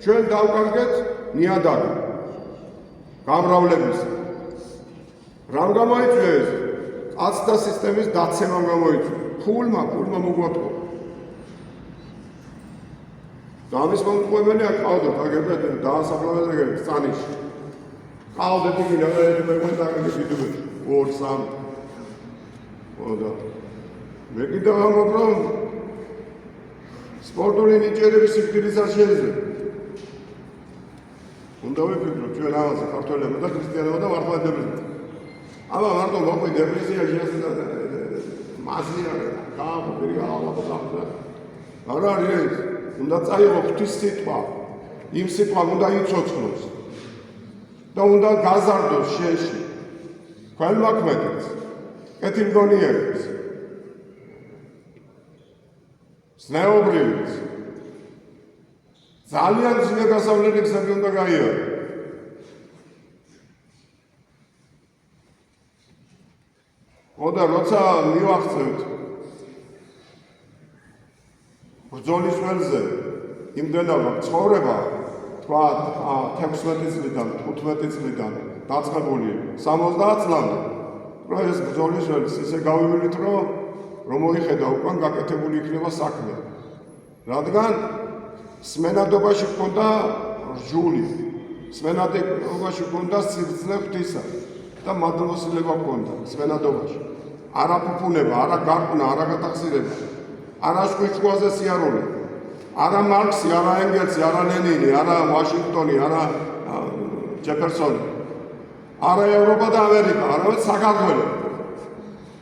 ჩვენ დავკარგეთ ნიადაგი გამრავლების. რამ გამოიწვია ეს? კაცთა სისტემის დაცემამ გამოიწვია. ფულმა მოგვატყო. და ამის მომწყვეტელი აქ ყავდათ, აგერდათ დაასაფლავებდა წანიში. ყავდათ იქიდან მეგვენდა გიდუბეთ 2-3. ოდა. მე კიდევ ამბობ რომ სპორტული ნიჭიერების სიკვდილის არ შეიძლება. უნდა ვიფიქროთ ჩვენ ამაზე ქართველებმა და ქრისტიანებმა და მართლმადიდებლებმა. აბა მარტო მოყვი დეპრესიაში ასე და მასია გააფერი ალაბა. არა არის. უნდა წაიღო ღვთის სიტყვა. იმ სიტყვამ უნდა იცოცხლოს. და უნდა გაზარდოს შენში. ქველმოქმედებს. კეთილგონიებებს. ზნეობრივებს. ძალიან ძლიერ გასავლელი გზები უნდა გაიარო. ოდა როცა მივახცევთ ბრძოლის ველზე იმდენობა ცხოვრება თქვა 16 წლიდან 15 წლიდან დაწყებული 70 წლამდე რომ ეს ბრძოლის ველს ისე გავივლით რომ მოიხედა უკან გაკეთებული იქნება საქმე რადგან სმენადობაში ჰქონდა რჯული სმენადობაში ჰქონდა სიბრძნე ღვთისა და მადლმოსილება ჰქონდა სმენადობაში არა ფუფუნება არა გარკვნა არა გატახსირება არა სკუჩუაზე სიარული არა მარქსი არა ენგელსი არა ლენინი არა ვაშინგტონი არა ჯეფერსონი არა ევროპა და ამერიკა არამედ საქართველო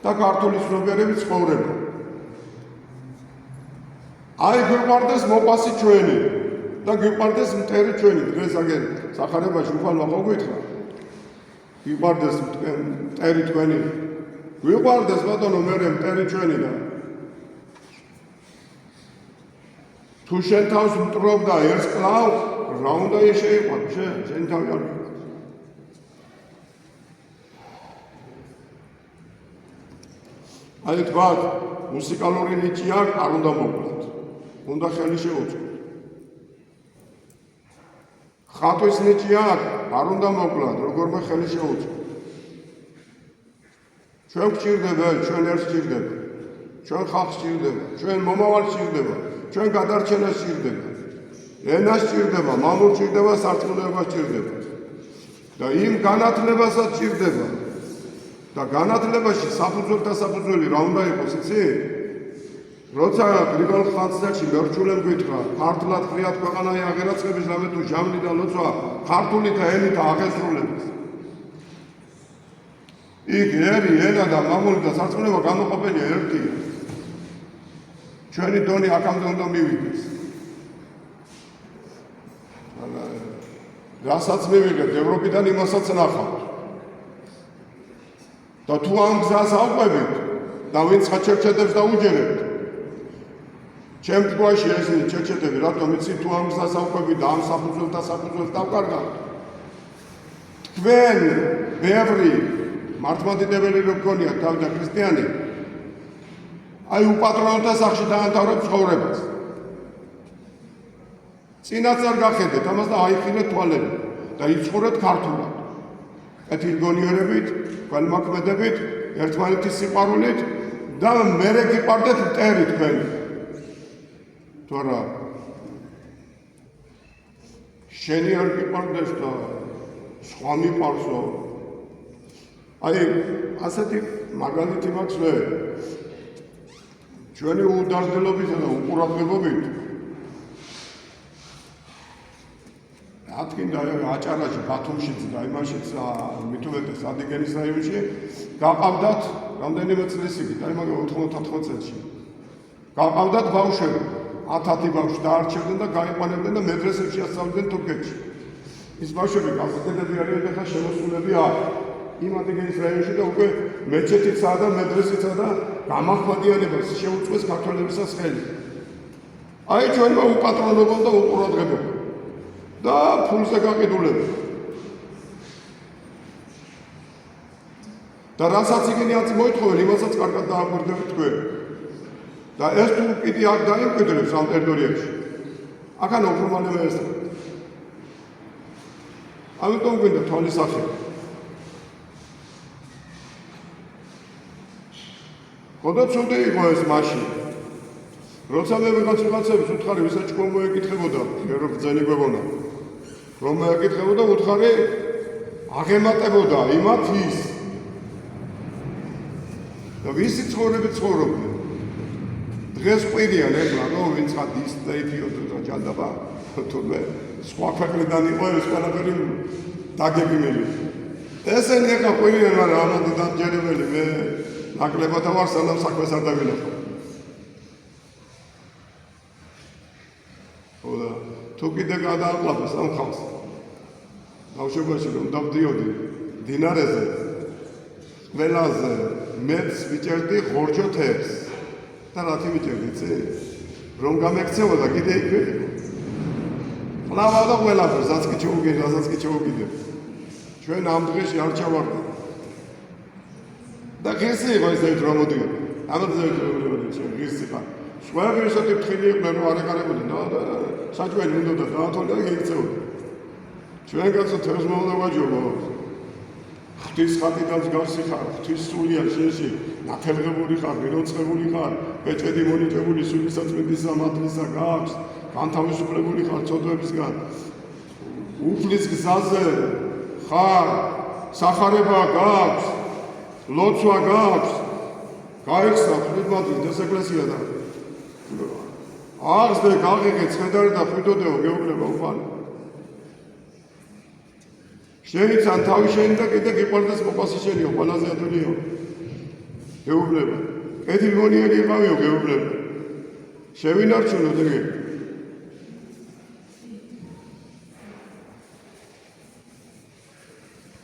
და ქართული ცნობიერები ცხოვრება აი გვიყვარდეს მოპასი ჩვენი და გვიყვარდეს მტერი ჩვენი დღეს აგერ სახარებაში უფალმა ხო გითხრა გვიყვარდეს მტერი თქვენი გვიყვარდეს ბატონო მერე მტერი ჩვენი და თუ შენ თავს მტრობ და ერთს კლავ რა უნდა შეიყვან შენ თავი არ აი თქვა მუსიკალური ნიჭი არ უნდა მოგვიყვათ უნდა ხელი შეუწყოთ ხატვის ნიჭი არ უნდა მოგვიყვათ როგორმე ხელი შეუწყოთ ჩვენ გვჭირდება ჩვენ ერთს გვჭირდება ჩვენ ხალხს გვჭირდება ჩვენ მომავალს გვჭირდება ჩვენ გადარჩენა სჭირდება, ენა სჭირდება, მამული სჭირდება, სარწმუნოება სჭირდება. და იმ განათლებასაც სჭირდება. და განათლებაში საფუძველთა საფუძველი რა უნდა იყოს, იცი? როცა გრიგოლ ხანძთელში მერჩულემ გითხრა, ქართულად ხრიათ ქვეყანայի აღერაცხების რამე თუ ჟამლი და ლოცვა ქართულითა ენითა აღესრულებს. იქ ერი, ენა და მამული და სარწმუნოება გამოყოფილია ერთია. ჩვენი დონი აქამდე უნდა მივიდეს. რასაც მივიღებთ ევროპიდან იმასაც ნახავთ. და თუ ამ გზას ავყვებით და ვინც ხაჩერჩეთებს დაუჯერებთ. ჩემ თვალში ესენი ჩერჩეთები რატომ იცი თუ ამ გზას ავყვებით და ამ საფუძველთა საფუძველს დავკარგავთ. თქვენ ბევრი მართლმადიდებელი რო გქონიათ თავი და ქრისტიანი აი უპატრონოთა სახში დაანთავრებ ცხოვრებას. წინაც არ გახედეთ, ამას და აიხილეთ თვალები და იცხოვრეთ ქართულად. კეთილგონიერებით, ქველმოქმედებით, ერთმანეთის სიყვარულით და მერე გიყვარდეთ მტერი თქვენი. თუ არა შენი არ გიყვარდეს და სხვა მიყვარსო. აი ასეთი მაგალითი მაქვს მე. ჩვენი უდარდლობითა და უყურადღებობით ათქინდა აჭარაში, ბათუმშიც და იმაშიც მით უმეტეს ადიგენის რაიონში გაყავდათ რამდენიმე წლის იქით, აი მაგ 94 წელში. გაყავდათ ბავშვები, 10 ბავშვი დაარჩევდნენ და გაიყვანებდნენ და მედრესებში ასწავლიდნენ თურქეთში. ის ბავშვები გასაკეთები არიან და შემოსულები არ. იმ ადიგენის რაიონში და უკვე მეჩეთიცაა და მედრესიცაა და გამახვადიანებას შეუწყვეს ქართველებისას ხელი. აი ჩვენმა უპატრონობამ და უყურადღებობამ და ფულზე გაყიდულება. და რასაც იქნი აწ მოითხოვენ, იმასაც კარგად დააგვირდებით თქვენ. და ეს თუ კიდე არ დაიმკვიდრებს ამ ტერიტორიებში. აქან უფრომალე მეესწრებთ. ამიტომ გვინდა თვალის სახელი. ხოდა ცუდი იყო ეს მაშინ. როცა მე ვიღაცებს უთხარი ვისაც ჭკუა მოეკითხებოდა, რომ ბრძენი გვეგონა. რომ მოეკითხებოდა უთხარი აღემატებოდა იმათ ის. და ვისი ცხოვრებით ცხოვრობდნენ. დღეს ყვირიან ეხლა, რომ ვინც ხარ დისტეიფიოდო და ჯანდაბა, თუმე სხვა ქვეყნიდან იყო ეს ყველაფერი დაგეგმილი. ესენი ეხლა ყვირიან, მაგრამ ამათი დამჯერებელი მე ნაკლებად ვარ, სანამ საქმეს არ დავინახო. ხოდა თუ კიდე გადააყლაპეს ამ ხალხს. ბავშვობაში რომ დავდიოდი დინარეზე, ყველაზე მეც ვიჭერდი ხორჯო თევზს. და რათი ვიჭერდი წე? რომ გამექცეოდა კიდე იქ ვიყო. ყლავა და ყველაფერს, რაც კი ჩაუგე, რასაც კი ჩაუგიდე. ჩვენ ამ დღეში არ ჩავარდა. და ღირსი იყო ეს ერთ რომ მოდიო. ამაზე ღირსი ხარ. სხვა ღირსები ფრთხილი იყვნენ რომ არ ეკარებოდნენ და საჭმელი უნდა დაათვალა და გეიქცეოდა. ჩვენ კაცო თევზს მომდა ვაჯობო. ღვთის ხატიდან მსგავსი ხარ, ღვთის სულია შენში, ნათელღებული ხარ, მიროწყებული ხარ, ბეჭედი მონიჭებული სულისაწმინდის სამართლისა გაქვს, განთავისუფლებული ხარ ცოდვებისგან. უფლის გზაზე ხარ, სახარება გაქვს, ლოცვა გაქვს, გაიხსნა ღვთისმადლის ეკლესია და აღსდე გაღიღე ცხედარი და ხვიდოდეო გეუბნება უფალი. შეიძლება თავი შენი და კიდე გიყვარდეს მოყვასი შენიო, ყველაზე ადვილია. გეუბნება. კეთილგონიერი იყავიო, გეუბნება. შევინარჩუნო დღე.